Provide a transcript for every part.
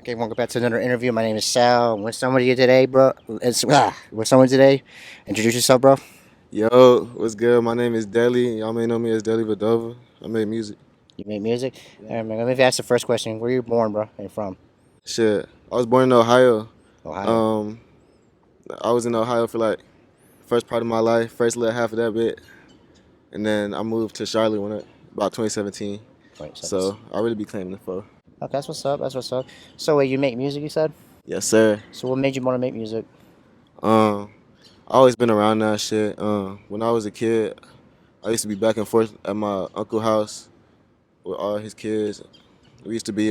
Okay, welcome back to another interview. My name is Sal. I'm with somebody today, bro. With someone today. Introduce yourself, bro. Yo, what's good? My name is Delly. Y'all may know me as Dellyvadova. I make music. You make music. All Yeah. right, man. Let me ask the first question. Where you born, bro? Where you from? Shit. I was born in Ohio. Ohio. Um, I was in Ohio for like first part of my life, first little half of that bit, and then I moved to Charlotte about 2017. 27. So I really be claiming the for. Okay, that's what's up. That's what's up. So, wait, you make music? You said. Yes, sir. So, what made you want to make music? Um, I always been around that shit. When I was a kid, I used to be back and forth at my uncle's house with all his kids. We used to be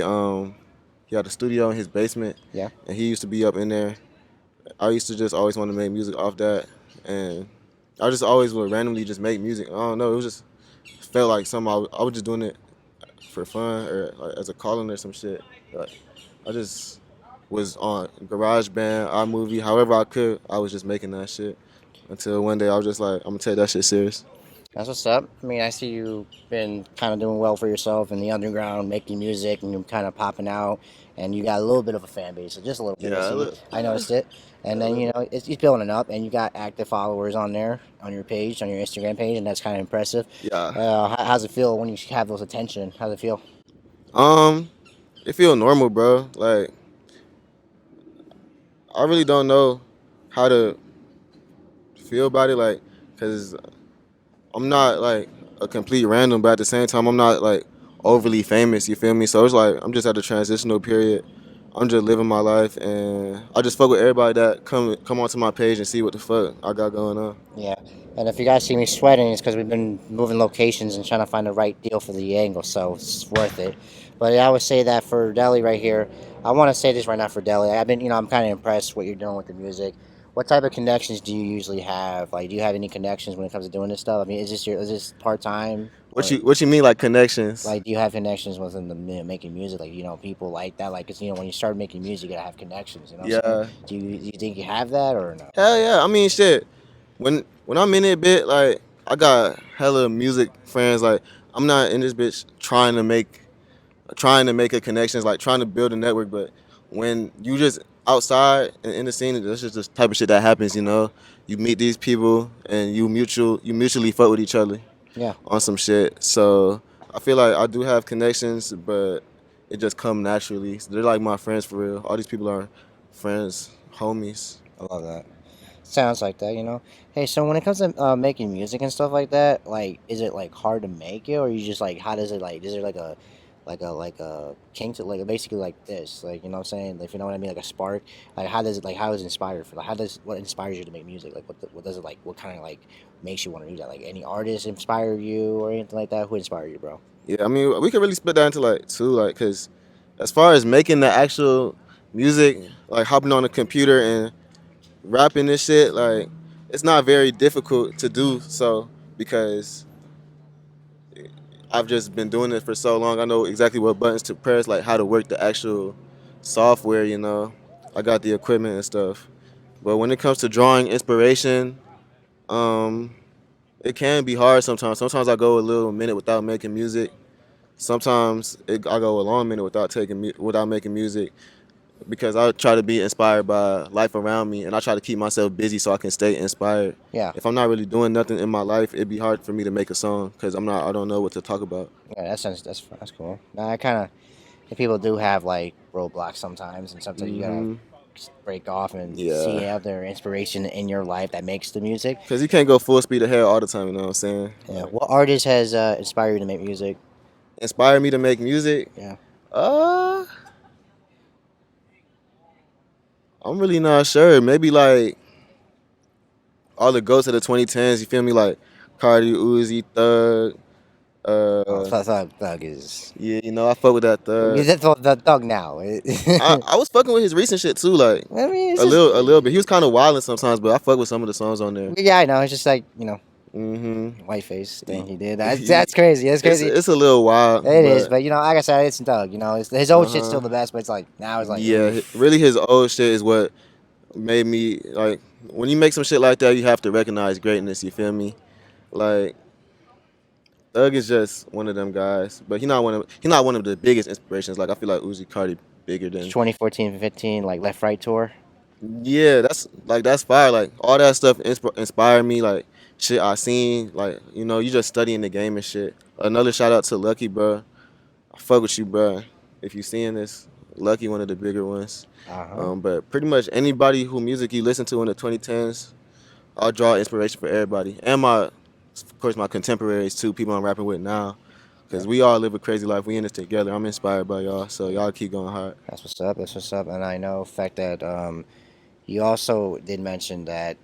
he had a studio in his basement, Yeah. and he used to be up in there. I used to just always want to make music off that, and I just always would randomly just make music. I don't know, it was just felt like something I was just doing it for fun or like, as a calling or some shit. Like, I just was on GarageBand, iMovie, however I could. I was just making that shit until one day I was just like, I'm gonna take that shit serious. That's what's up. I mean, I see you been kind of doing well for yourself in the underground, making music, and you're kind of popping out, and you got a little bit of a fan base, so just a little bit. Yeah, I noticed it, and a then little. it's building up, and you got active followers on there, on your page, on your Instagram page, and that's kind of impressive. Yeah. How's it feel when you have those attention? How's it feel? Um, it feel normal, bro. Like I really don't know how to feel about it, like, cause I'm not like a complete random, but at the same time, I'm not like overly famous. You feel me? So it's like I'm just at a transitional period. I'm just living my life, and I just fuck with everybody that come onto my page and see what the fuck I got going on. Yeah, and if you guys see me sweating, it's because we've been moving locations and trying to find the right deal for the angle, so it's worth it. But I would say that for Delhi right here, I want to say this right now for Delhi. I've been, I'm kind of impressed what you're doing with the music. What type of connections do you usually have? Like, do you have any connections when it comes to doing this stuff? I mean, is this part time What or you mean like connections? like do you have connections within the making music? Like, people like that. Like, 'cause, when you start making music, you gotta have connections. You know what I'm saying? Yeah, Do you think you have that or no? hell yeah. I mean shit. When I'm in it, bit like I got hella music friends. Like I'm not in this bitch trying to make a connections, like trying to build a network. But when you just outside and in the scene, that's just the type of shit that happens. You meet these people and you mutually fuck with each other Yeah. on some shit. So I feel like I do have connections, but it just come naturally. So they're like my friends for real. All these people are friends, homies. I love that. Sounds like that. Hey, so when it comes to making music and stuff like that, like, is it like hard to make it, or you just like, how does it like? Is there like a kink to like basically like this, like what I'm saying? Like, if you know what I mean, like a spark. Like, how is it inspired for? Like, what inspires you to make music? Like, what does it like? What kind of like makes you want to do that? Like, any artist inspire you or anything like that? Who inspired you, bro? Yeah, I mean we could really split that into like two, like, cause as far as making the actual music, like hopping on a computer and rapping this shit, like it's not very difficult to do so because I've just been doing it for so long. I know exactly what buttons to press, like how to work the actual software. I got the equipment and stuff. But when it comes to drawing inspiration, um, it can be hard sometimes. Sometimes I go a little minute without making music. I go a long minute without making music because I try to be inspired by life around me, and I try to keep myself busy so I can stay inspired. Yeah, If I'm not really doing nothing in my life, it'd be hard for me to make a song because I don't know what to talk about. yeah, that's cool. Now, I kind of people do have like roadblocks sometimes, and sometimes you gotta Hmm. break off and Yeah, see other inspiration in your life that makes the music. because you can't go full speed ahead all the time. You know what I'm saying? Yeah. Like, What artist has inspired you to make music? inspire me to make music. Yeah. Uh, I'm really not sure. Maybe like all the ghosts of the 2010s. You feel me? Like Cardi, Uzi, Thug. Oh, Uh, Thug is. yeah, I fuck with that Thug. He's the Thug now. I was fucking with his recent shit too, like I mean, it's a just. little bit. He was kind of wilding sometimes, but I fuck with some of the songs on there. Yeah, I know. It's just like Hmm. white face thing he did. That's crazy. That's crazy. It's a little wild, It is, but but like I said, it's Thug. His old shit's still uh-huh. the best, but it's like now it's like, Yeah, oof. really his old shit is what made me like when you make some shit like that, you have to recognize greatness, you feel me? Like Thug is just one of them guys, but he not one of the biggest inspirations. Like I feel like Uzi Cardi bigger It's than. 2014, 15, like left right tour. Yeah, that's fire. Like all that stuff inspired me. Like shit I seen. Like you just studying the game and shit. Another shout out to Lucky, bro. I fuck with you, bro. If you seeing this, Lucky one of the bigger ones. Uh huh. But pretty much anybody who music you listen to in the 2010s, I'll draw inspiration for everybody, and of course, my contemporaries too. People I'm rapping with now, Yeah, because we all live a crazy life. We in this together. I'm inspired by y'all, so y'all keep going hard. that's what's up. That's what's up. And I know the fact that you also did mention that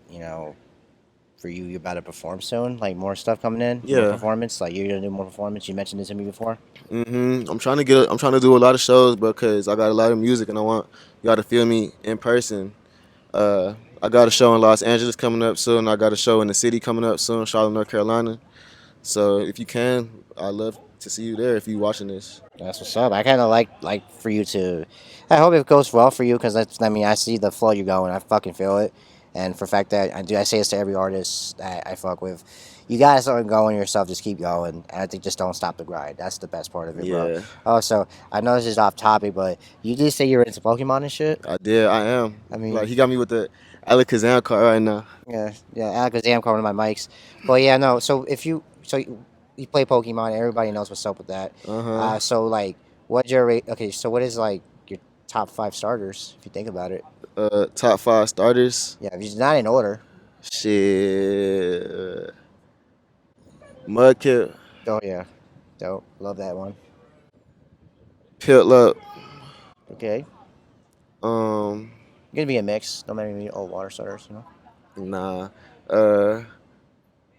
for you, you're about to perform soon, like more stuff coming in, more Yeah. performance. Like you're gonna do more performance. You mentioned this to me before. I'm trying to I'm trying to do a lot of shows, bro, because I got a lot of music and I want y'all to feel me in person. I got a show in Los Angeles coming up soon. I got a show in the city coming up soon, Charlotte, North Carolina. So if you can, I'd love to see you there if you watching this. That's what's up. I kind of like for you to. I hope it goes well for you because that's. I mean, I see the flow you're going. I fucking feel it, and for the fact that I do, I say this to every artist that I fuck with. You got something going yourself. Just keep going, and I think just don't stop the grind. That's the best part of it, bro. Yeah, Also, I know this is off topic, but you did say you were into Pokemon and shit. I did. I am. I Like mean, he got me with the Alakazam card right now. yeah, yeah. Alakazam covering my mics, but yeah, no. So if you you play Pokemon, everybody knows what's up with that. Uh huh. So like, what's your rate? Okay, so what is like your top five starters if you think about it? Top five starters. Yeah, if it's not in order. Shit. Mudkip, Oh yeah, dope. Love that one. Piplup. Okay, Um, gonna be a mix. Don't make me old water starters. nah. Uh,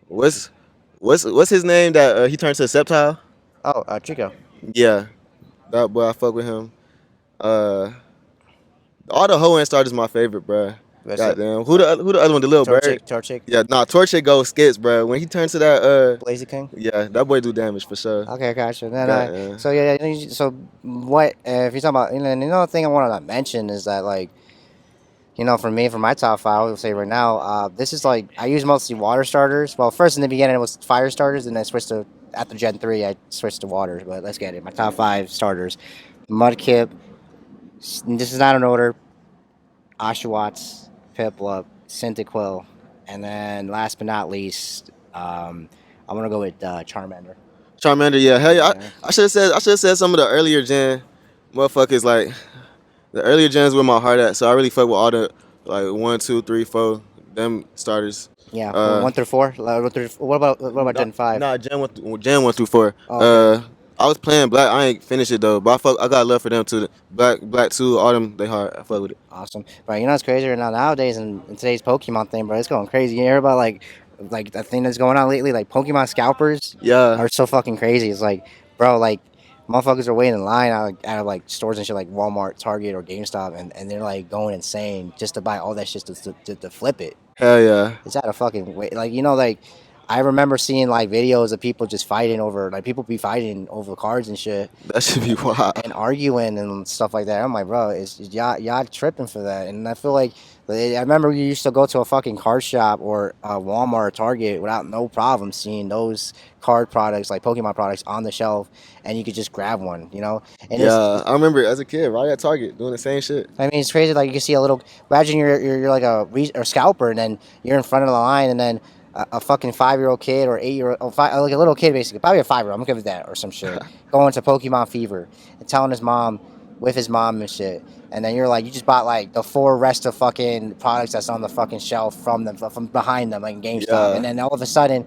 what's what's his name that he turned to a Sceptile? Oh, Chico. Yeah, that boy. I fuck with him. Uh, all the Hoenn starters my favorite, bruh. That's it. Goddamn. Who the other one? The little bird. Torchic, Torchic, Yeah, nah. Torchic goes skits, bruh. When he turns to that, Blaziken. yeah, that boy do damage for sure. Okay, gotcha. Then Goddamn. so yeah, so what if you're talking about? And another thing I wanted to mention is that like. For me, for my top five, I would say right now, this is like I use mostly water starters. Well, first in the beginning it was fire starters, and then I switched to after Gen 3, I switched to water. But let's get it. My top five starters: Mudkip. This is not in order. Oshawott, Piplup, Cyndaquil, and then last but not least, I'm gonna go with Charmander. Charmander. Yeah. Hell yeah. Yeah. I should have said some of the earlier gen motherfuckers like the earlier gens where my heart at. So I really fuck with all the like 1, 2, 3, 4 them starters. Yeah, Uh, 1 through 4. What about nah, Gen 5? nah, Gen 1 through 4. Oh, okay. I was playing Black. I ain't finished it though, but I got love for them too. Black 2, all them they hard. I fuck with it. Awesome, bro. You know what's crazy right now nowadays in today's Pokemon thing, bro? It's going crazy. You hear about like the thing that's going on lately? Like Pokemon scalpers Yeah, are so fucking crazy. It's like, bro, like motherfuckers are waiting in line out of like stores and shit like Walmart, Target, or GameStop, and they're like going insane just to buy all that shit to flip it. hell yeah, It's out of fucking way. Like like I remember seeing like videos of people just fighting over like people be fighting over cards and shit that should be wild. and arguing and stuff like that. I'm like, bro, it's y'all tripping for that. And I feel like I remember you used to go to a fucking card shop or Walmart or Target without no problem seeing those card products like Pokemon products on the shelf, and you could just grab one. And Yeah, I remember as a kid, right at Target doing the same shit. I mean, it's crazy. Like you can see a little. Imagine you're like a scalper, and then you're in front of the line, and then a fucking 5-year-old kid or 8-year-old, like a little kid basically, probably a 5-year-old. I'm gonna give it that or some shit. Going to Pokemon Fever and telling his mom with his mom and shit, and then you're like, you just bought like the 4 rest of fucking products that's on the fucking shelf from behind them, like in GameStop, and Yeah, then all of a sudden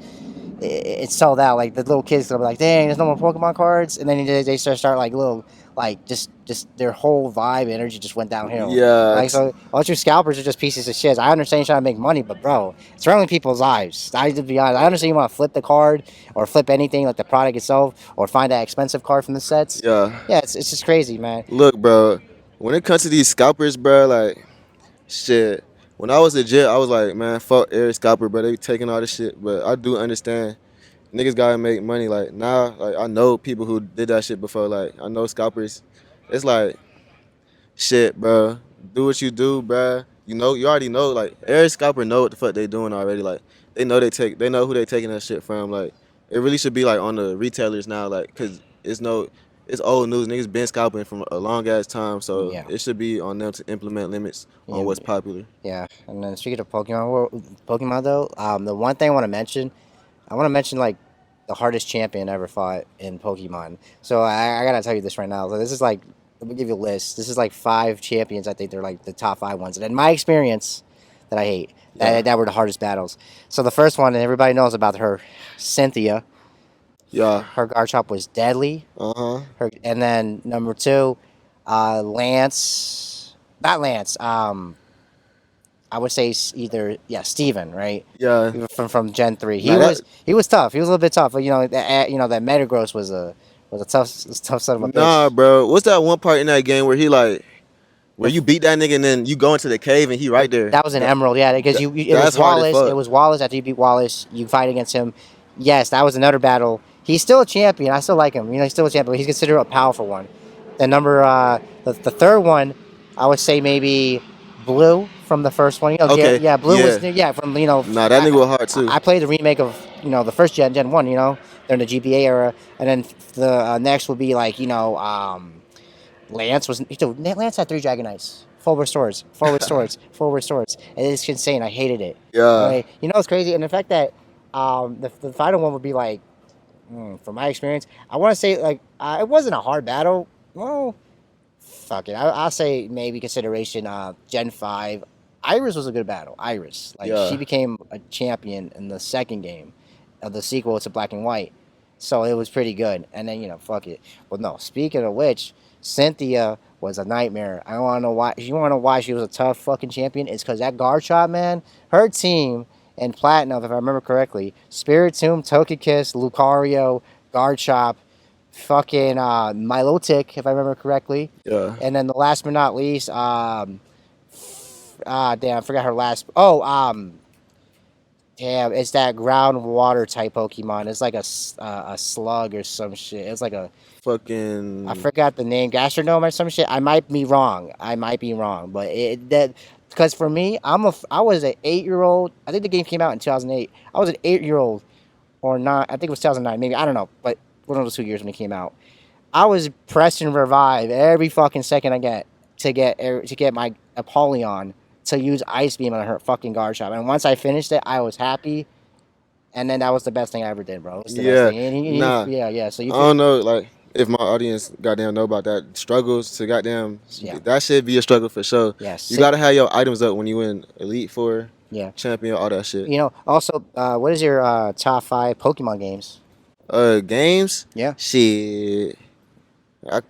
it's sold out. Like the little kids gonna be like, "Dang, there's no more Pokemon cards," and then they start like little, like just their whole vibe energy just went downhill. yeah, Like so, all your scalpers are just pieces of shit. I understand you're trying to make money, but bro, it's ruining people's lives. To be honest, I understand you want to flip the card or flip anything like the product itself or find that expensive card from the sets. yeah. Yeah, it's just crazy, man. Look, bro, when it comes to these scalpers, bro, like shit. When I was legit, I was like, man, fuck every scalper, bro. They be taking all this shit, but I do understand niggas gotta make money. Like now, like I know people who did that shit before. Like I know scalpers. It's like shit, bro. Do what you do, bro. You already know. Like every scalper know what the fuck they doing already. Like they know who they taking that shit from. Like it really should be like on the retailers now. Like cause it's no, it's old news. Niggas been scalping from a long ass time, so Yeah, it should be on them to implement limits on yeah, what's popular. yeah. And then speaking of Pokemon though, the one thing I want to mention like the hardest champion ever fought in Pokemon. So I gotta tell you this right now. So this is like, let me give you a list. This is like 5 champions. I think they're like the top 5 ones. And in my experience, that I hate Yeah, that were the hardest battles. So the first one, and everybody knows about her, Cynthia. yeah, Her Garchomp was deadly. uh-huh, And then number two, Lance, not Lance. I would say either Steven, right? yeah. From Gen 3. Nah, that He was tough. He was a little bit tough, but that Metagross was a tough son of a nah, bitch. bro. What's that one part in that game where he like where you beat that nigga and then you go into the cave and he right there? That was an Emerald, yeah, because it was That's hard as Wallace. It fuck. was Wallace. After you beat Wallace, you fight against him. Yes, that was another battle. He's still a champion. I still like him. He's still a champion. But he's considered a powerful one. The third one, I would say maybe Blue from the first one. Okay, Yeah, Blue was yeah. from Nah, that nigga was hard too. I played the remake of the first Gen 1. During the GBA era, and then the next would be like Lance was. Lance had 3 Dragonites. Forward swords, forward swords, forward swords. It's insane. I hated it. Yeah, It's crazy, and the fact that the final one would be like, from my experience, I want to say like it wasn't a hard battle. Well, fuck it. I'll say maybe consideration. Gen 5, Iris was a good battle. Iris, like she yeah. became a champion in the second game of the sequel to Black and White, so it was pretty good. And then fuck it. But no, speaking of which, Cynthia was a nightmare. I don't want to know why. You want to know why she was a tough fucking champion? It's because that Garchomp, man, her team in Platinum, if I remember correctly, Spiritomb, Togekiss, Lucario, Garchomp, fucking Milotic, if I remember correctly, Yeah. and then the last but not least, damn, I forgot her last. Oh, damn, it's that groundwater type Pokemon. It's like a slug or some shit. It's like I Fucking forgot the name, Gastronome or some shit. I might be wrong. But because for me, I was an 8-year-old. I think the game came out in 2008. I was an 8-year-old or not. I think it was 2009, maybe. I don't know, but one of those 2 years when it came out. I was pressing revive every fucking second I get to get my Apollyon to use Ice Beam on her fucking Garchomp. And once I finished it, I was happy. And then that was the best thing I ever did, bro. It was the best yeah. thing. Nah, Yeah. So I don't know. Like if my audience goddamn know about that struggles to goddamn Yeah. that should be a struggle for sure. Yeah. You gotta have your items up when you win Elite Four, Yeah. Champion, all that shit. Also, what is your top 5 Pokemon games? Games. Yeah. Shit.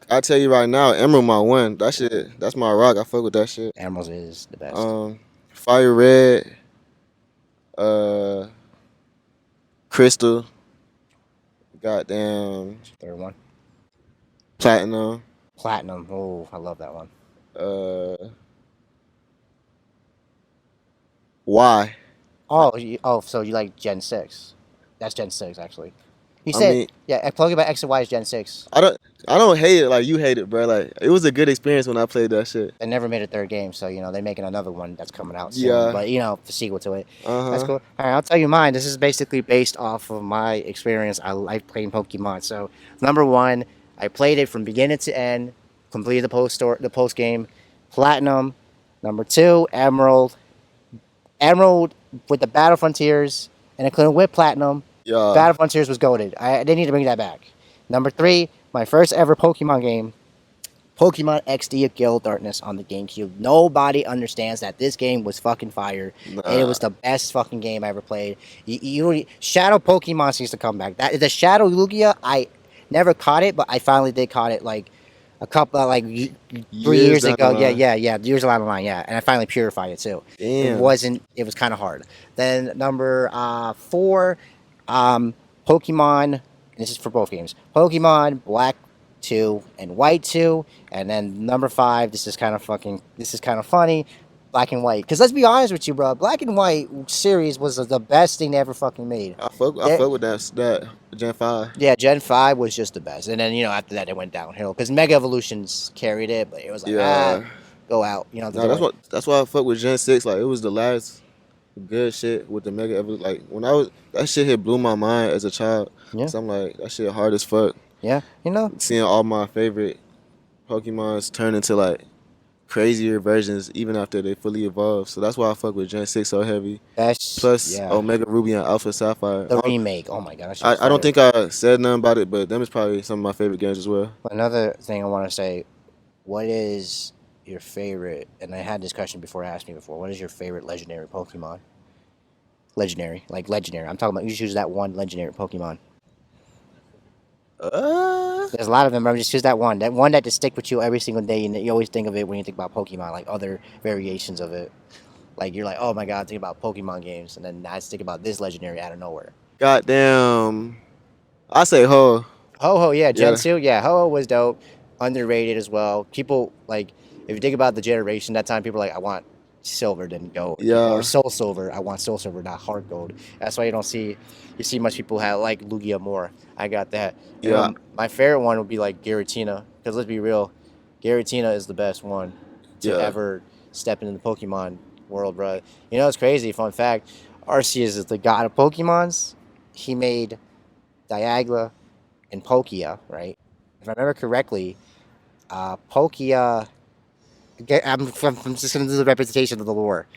I tell you right now, Emerald my one. That shit. That's my rock. I fuck with that shit. Emeralds is the best. Fire Red. Uh, Crystal. Goddamn. Third one. Platinum. Platinum. Oh, I love that one. Uh, why? So you like Gen 6. That's Gen 6, actually. You I said, mean, yeah, Pokemon X and Y is Gen 6. I don't hate it like you hate it, bro. Like it was a good experience when I played that shit. They never made a third game, so, they're making another one that's coming out soon. Yeah. But, the sequel to it. That's Uh huh. cool. All right, I'll tell you mine. This is basically based off of my experience. I like playing Pokemon. So, number one, I played it from beginning to end, completed the post game, Platinum. Number two, Emerald. Emerald with the Battle Frontiers, and including with Platinum. Yeah. Battle Frontiers was goated. They need to bring that back. Number three, my first ever Pokemon game, Pokemon XD Guild Darkness on the GameCube. Nobody understands that this game was fucking fire. And it Nah. was the best fucking game I ever played. Shadow Pokemon needs to come back. The Shadow Lugia, I never caught it, but I finally did caught it like a couple like 3 years down ago. the line. Yeah. Years along the line, yeah. And I finally purified it too. Damn. It was kind of hard. Then number 4, Pokemon. This is for both games. Pokemon Black 2 and White 2, and then number 5. This is kind of funny. Black and White. Because let's be honest with you, bro. Black and White series was the best thing they ever fucking made. I fuck with that Gen 5. Yeah, Gen 5 was just the best. And then, after that, it went downhill. Because Mega Evolutions carried it, but it was like, Yeah. go out. Nah, that's why I fuck with Gen 6. Like it was the last good shit with the Mega Evolution. Like when that shit blew my mind as a child. Yeah. So I'm like, that shit hard as fuck. Yeah, seeing all my favorite Pokemons turn into like crazier versions even after they fully evolve. So that's why I fuck with Gen 6 so heavy. that's Plus yeah. Omega Ruby and Alpha Sapphire. The remake. Oh my god, that shit was I don't fire. think I said nothing about it, but them is probably some of my favorite games as well. Another thing I want to say, what is your favorite? And I had this question before. Asked me before. What is your favorite legendary Pokemon? Legendary, like legendary. I'm talking about. You choose that one legendary Pokemon. Uh, There's a lot of them. But just choose that one. That one that just stick with you every single day, and you always think of it when you think about Pokemon, like other variations of it. Like you're like, oh my god, think about Pokemon games, and then I just think about this legendary out of nowhere. goddamn. I say ho. Ho Ho, yeah, Gen Yeah. 2, yeah, Ho Ho was dope, underrated as well. People like, if you think about the generation that time, people were like, I want silver, then gold, or Yeah. soul silver. I want soul silver, not heart gold. That's why you see much people have like Lugia more. I got that. Yeah. My favorite one would be like Giratina, because let's be real, Giratina is the best one to Yeah. ever step into the Pokemon world, bro. It's crazy. Fun fact: Arceus is the god of Pokemons. He made Dialga and Palkia, right? If I remember correctly, Palkia. I'm just going to do the representation of the lore.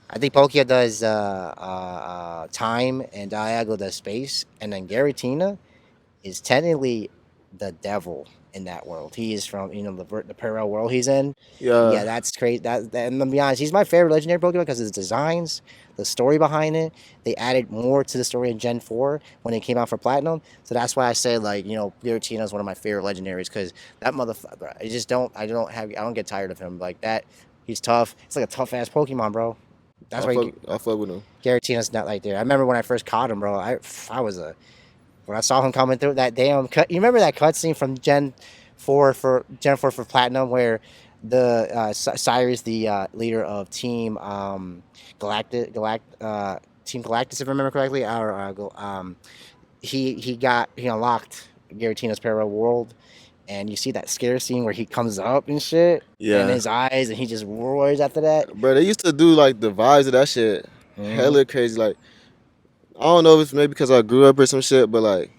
I think Palkia does time, and Dialga does space, and then Garatina is technically the devil in that world. He is from the parallel world he's in. Yeah, Yeah. that's crazy. And to be honest, he's my favorite legendary Pokemon because of his designs, the story behind it. They added more to the story in Gen 4 when it came out for Platinum. So that's why I say like Giratina is one of my favorite legendaries because that motherfucker. I don't get tired of him like that. He's tough. It's like a tough ass Pokemon, bro. That's why I fuck with them. Giratina's not like there. I remember when I first caught him, bro. I was a when I saw him coming through that damn cut. You remember that cutscene from Gen 4 for Platinum where the Cyrus, the leader of Team Galactus, if I remember correctly, he unlocked Giratina's parallel world, and you see that scare scene where he comes up and shit, and Yeah. his eyes, and he just roars after that. Bro, they used to do like the vibes of that shit Hmm. hella crazy. Like I don't know if it's maybe because I grew up or some shit, but like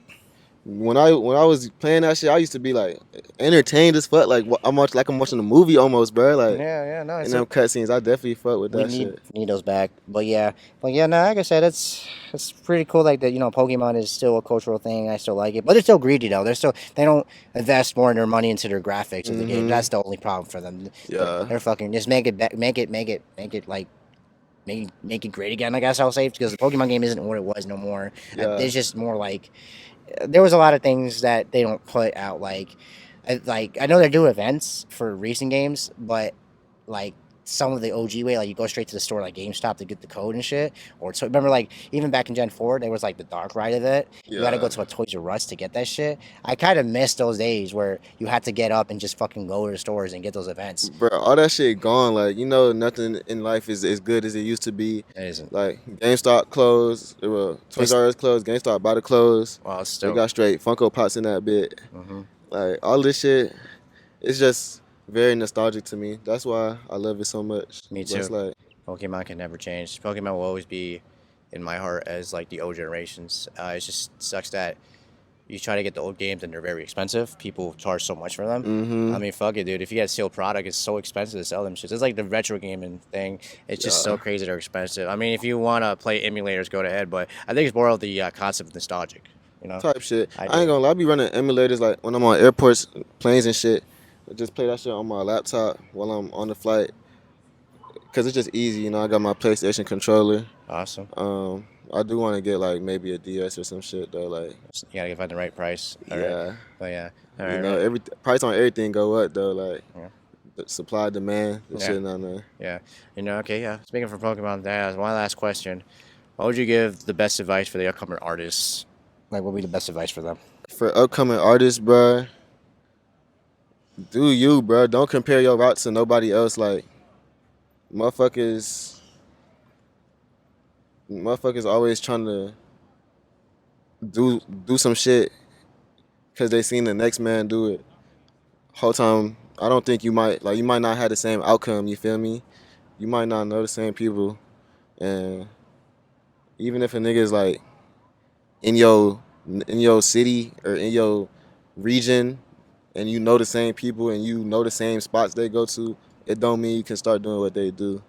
when I was playing that shit, I used to be like entertained as fuck. Like I'm watching a movie almost, bro. Like Yeah, yeah, no, in it's them cutscenes, I definitely fuck with we that need shit. need those back. But yeah, no, like I said, it's pretty cool. Like that, Pokemon is still a cultural thing. I still like it, but they're still greedy though. They don't invest more in their money into their graphics of the game. Hmm. That's the only problem for them. They're, Yeah. they're fucking just make it like make it great again. I guess I'll say because the Pokemon game isn't what it was no more. Yeah. There's just more like there was a lot of things that they don't put out like I know they do events for racing games, but like some of the OG way, like you go straight to the store like GameStop to get the code and shit. Or so remember like even back in Gen 4 there was like the dark ride of it. You gotta go Yeah. to a Toys R Us to get that shit. I kinda miss those days where you had to get up and just fucking go to the stores and get those events. Bro, all that shit gone. Like, nothing in life is as good as it used to be. It isn't. Like, GameStop closed. Well, Toys It's R Us closed. GameStop about to close. well it's They still got straight Funko Pops in that bit. hmm Like, all this shit, it's just very nostalgic to me. That's why I love it so much. me But it's too. like, Pokemon can never change. Pokemon will always be in my heart as like the old generations. It just sucks that you try to get the old games and they're very expensive. People charge so much for them. mm-hmm. I mean, fuck it, dude. If you get a sealed product, it's so expensive to sell them shit. It's like the retro gaming thing. It's just Yeah. so crazy they're expensive. I mean, if you want to play emulators, go ahead. But I think it's more of the concept of nostalgic. You know, Type shit. I I ain't do. gonna lie, I be running emulators like when I'm on airports, planes and shit. I just play that shit on my laptop while I'm on the flight. Cause it's just easy, I got my PlayStation controller. Awesome. I do want to get like maybe a DS or some shit though. Like, You gotta find the right price. All right. yeah, But yeah. All right. Right. every price on everything go up though. Like, Yeah. the supply demand, the Yeah. shit on there. Yeah. Okay. Yeah. Speaking from Pokemon, that one last question. What would you give the best advice for the upcoming artists? Like, what would be the best advice for them? For upcoming artists, bruh, do you, bruh. Don't compare your route to nobody else. Like, motherfuckers, motherfuckers always trying to do some shit because they seen the next man do it. Whole time, I don't think you might not have the same outcome. You feel me? You might not know the same people, and even if a nigga is like in your city or in your region and you know the same people and you know the same spots they go to, it don't mean you can start doing what they do.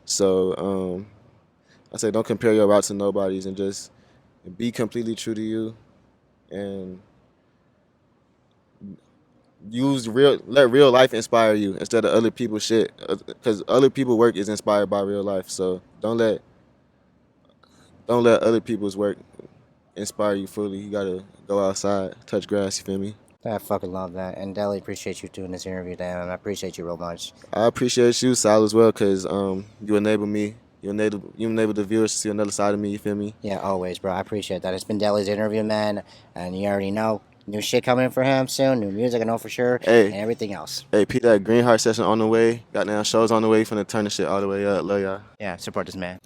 So I say don't compare your route to nobody's and just be completely true to you and let real life inspire you instead of other people's shit because other people's work is inspired by real life. So don't let other people's work inspire you fully. You gotta go outside, touch grass. You feel me? I fucking love that. And Deli, appreciate you doing this interview, Dan. I appreciate you real much. I appreciate you, Sal, as well, because you enable me. You enable the viewers to see another side of me. You feel me? Yeah, always, bro. I appreciate that. It's been Deli's interview, man. And you already know, new shit coming for him soon. New music, I know for sure. Hey, And everything else. hey, Pete, that Green Heart session on the way. Got down shows on the way. Finna turn the shit all the way up. Love y'all. Yeah, support this man.